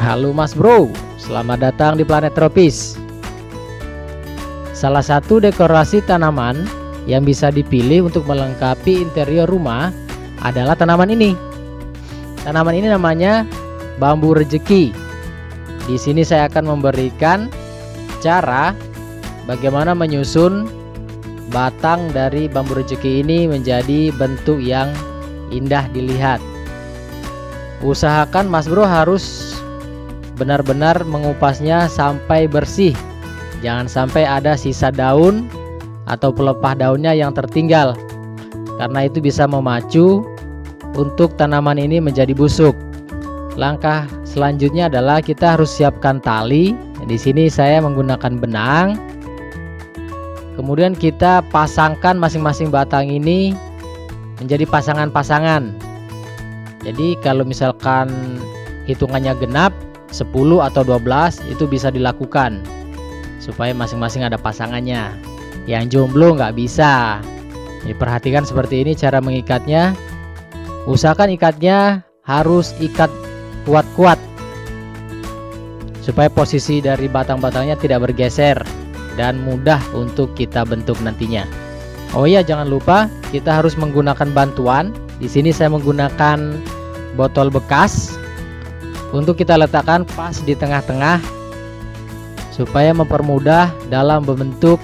Halo Mas Bro, selamat datang di planet tropis. Salah satu dekorasi tanaman yang bisa dipilih untuk melengkapi interior rumah adalah tanaman ini. Tanaman ini namanya bambu rejeki. Di sini saya akan memberikan cara bagaimana menyusun batang dari bambu rejeki ini menjadi bentuk yang indah dilihat. Usahakan Mas Bro harus benar-benar mengupasnya sampai bersih. Jangan sampai ada sisa daun atau pelepah daunnya yang tertinggal, karena itu bisa memacu untuk tanaman ini menjadi busuk. Langkah selanjutnya adalah kita harus siapkan tali. Di sini saya menggunakan benang. Kemudian kita pasangkan masing-masing batang ini menjadi pasangan-pasangan. Jadi kalau misalkan hitungannya genap 10 atau 12 itu bisa dilakukan supaya masing-masing ada pasangannya. Yang jomblo nggak bisa. Jadi perhatikan seperti ini cara mengikatnya. Usahakan ikatnya harus ikat kuat-kuat supaya posisi dari batang-batangnya tidak bergeser dan mudah untuk kita bentuk nantinya. Oh iya, jangan lupa kita harus menggunakan bantuan. Di sini saya menggunakan botol bekas untuk kita letakkan pas di tengah-tengah supaya mempermudah dalam membentuk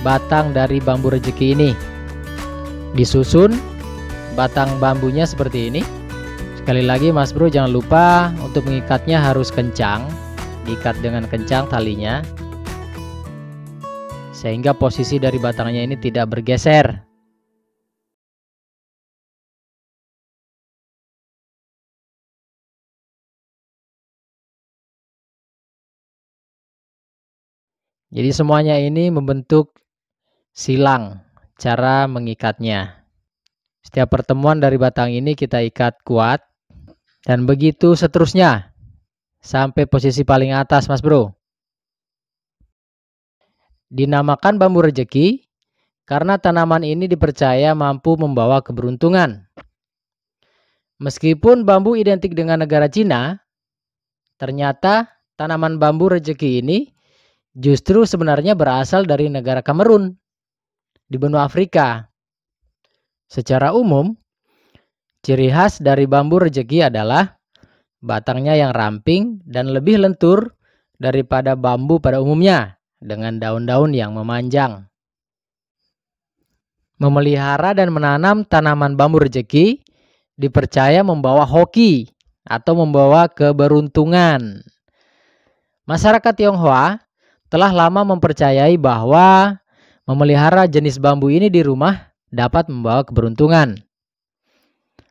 batang dari bambu rejeki ini. Disusun batang bambunya seperti ini. Sekali lagi Mas Bro, jangan lupa untuk mengikatnya harus kencang, diikat dengan kencang talinya sehingga posisi dari batangnya ini tidak bergeser. Jadi semuanya ini membentuk silang cara mengikatnya. Setiap pertemuan dari batang ini kita ikat kuat dan begitu seterusnya sampai posisi paling atas Mas Bro. Dinamakan bambu rejeki karena tanaman ini dipercaya mampu membawa keberuntungan. Meskipun bambu identik dengan negara Cina, ternyata tanaman bambu rejeki ini justru sebenarnya berasal dari negara Kamerun di benua Afrika. Secara umum, ciri khas dari bambu rejeki adalah batangnya yang ramping dan lebih lentur daripada bambu pada umumnya dengan daun-daun yang memanjang. Memelihara dan menanam tanaman bambu rejeki dipercaya membawa hoki atau membawa keberuntungan. Masyarakat Tionghoa telah lama mempercayai bahwa memelihara jenis bambu ini di rumah dapat membawa keberuntungan.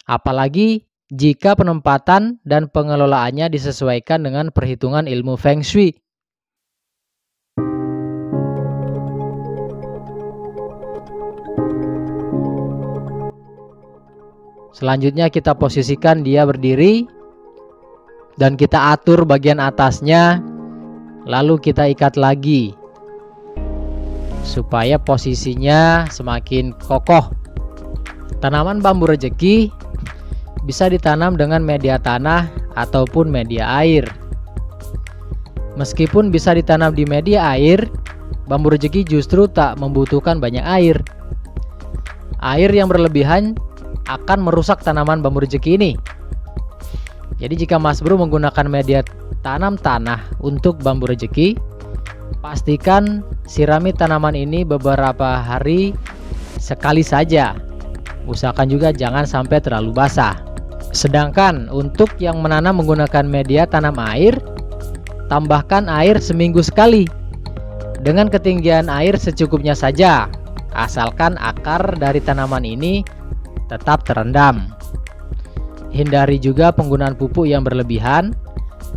Apalagi jika penempatan dan pengelolaannya disesuaikan dengan perhitungan ilmu Feng Shui. Selanjutnya kita posisikan dia berdiri dan kita atur bagian atasnya. Lalu kita ikat lagi supaya posisinya semakin kokoh. Tanaman bambu rejeki bisa ditanam dengan media tanah ataupun media air. Meskipun bisa ditanam di media air, bambu rejeki justru tak membutuhkan banyak air. Air yang berlebihan akan merusak tanaman bambu rejeki ini. Jadi jika Mas Bro menggunakan media tanam tanah untuk bambu rejeki, pastikan sirami tanaman ini beberapa hari sekali saja. Usahakan juga jangan sampai terlalu basah. Sedangkan untuk yang menanam menggunakan media tanam air, tambahkan air seminggu sekali dengan ketinggian air secukupnya saja, asalkan akar dari tanaman ini tetap terendam. Hindari juga penggunaan pupuk yang berlebihan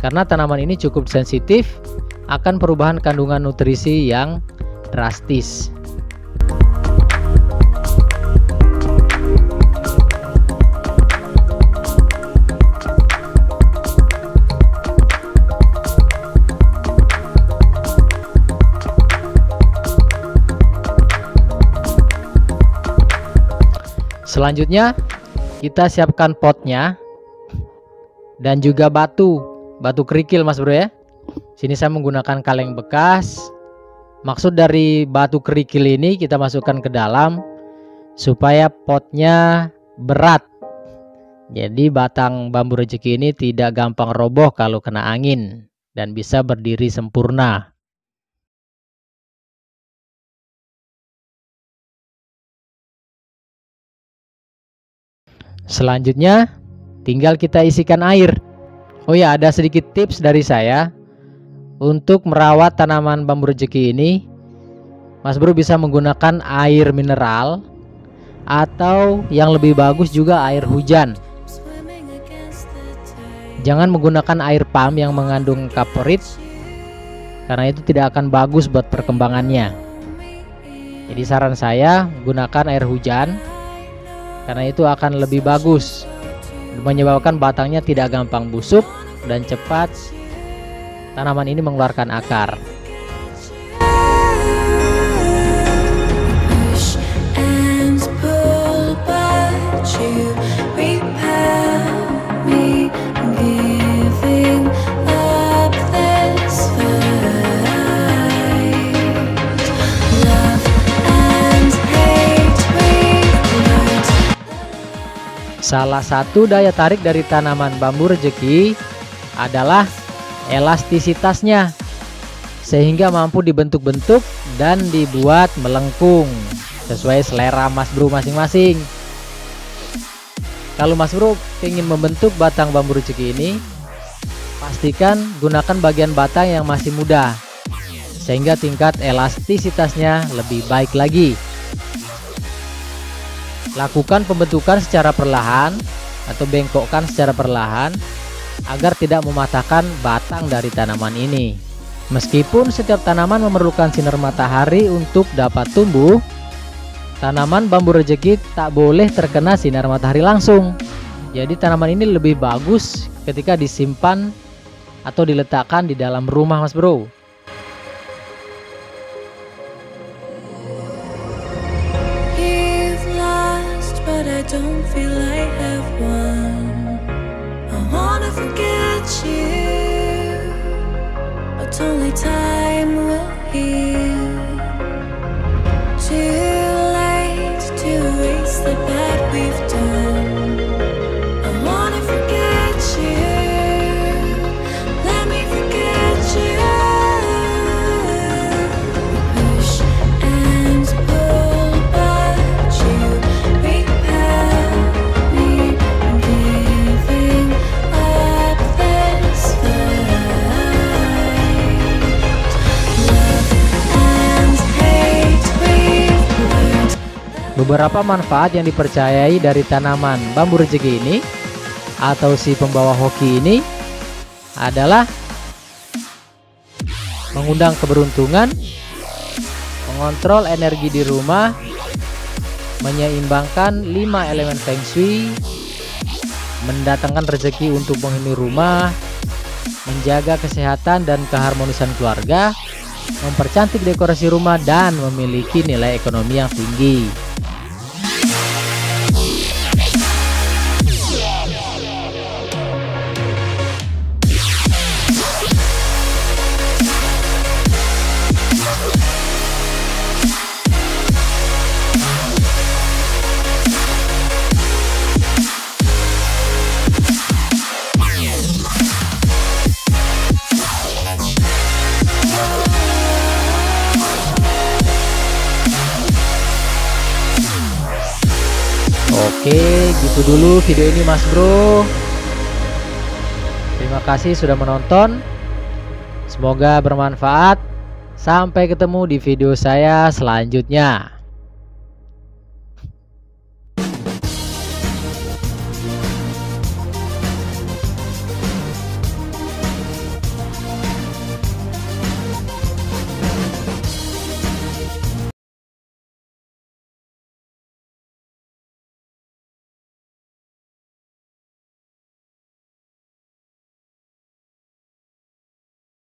karena tanaman ini cukup sensitif akan perubahan kandungan nutrisi yang drastis. Selanjutnya kita siapkan potnya dan juga batu batu kerikil Mas Bro ya. Sini saya menggunakan kaleng bekas. Maksud dari batu kerikil ini kita masukkan ke dalam supaya potnya berat. Jadi batang bambu rezeki ini tidak gampang roboh kalau kena angin dan bisa berdiri sempurna. Selanjutnya tinggal kita isikan air. Oh ya, ada sedikit tips dari saya. Untuk merawat tanaman bambu rezeki ini, Mas Bro bisa menggunakan air mineral atau yang lebih bagus juga air hujan. Jangan menggunakan air pump yang mengandung kaporit, karena itu tidak akan bagus buat perkembangannya. Jadi saran saya gunakan air hujan, karena itu akan lebih bagus, menyebabkan batangnya tidak gampang busuk dan cepat tanaman ini mengeluarkan akar. Salah satu daya tarik dari tanaman bambu rezeki adalah elastisitasnya, sehingga mampu dibentuk-bentuk dan dibuat melengkung sesuai selera Mas Bro masing-masing. Kalau Mas Bro ingin membentuk batang bambu rezeki ini, pastikan gunakan bagian batang yang masih muda, sehingga tingkat elastisitasnya lebih baik lagi. Lakukan pembentukan secara perlahan atau bengkokkan secara perlahan agar tidak mematahkan batang dari tanaman ini. Meskipun setiap tanaman memerlukan sinar matahari untuk dapat tumbuh, tanaman bambu rezeki tak boleh terkena sinar matahari langsung. Jadi tanaman ini lebih bagus ketika disimpan atau diletakkan di dalam rumah Mas Bro. I don't feel I have one. I wanna forget you, but only time will heal. Too late to erase the bad we've done. I wanna forget you, let me forget you. Push and pull, but you Beberapa manfaat yang dipercayai dari tanaman bambu rezeki ini atau si pembawa hoki ini adalah mengundang keberuntungan, mengontrol energi di rumah, menyeimbangkan 5 elemen Feng Shui, mendatangkan rezeki untuk penghuni rumah, menjaga kesehatan dan keharmonisan keluarga, mempercantik dekorasi rumah, dan memiliki nilai ekonomi yang tinggi. Oke, gitu dulu video ini Mas Bro. Terima kasih sudah menonton. Semoga bermanfaat. Sampai ketemu di video saya selanjutnya.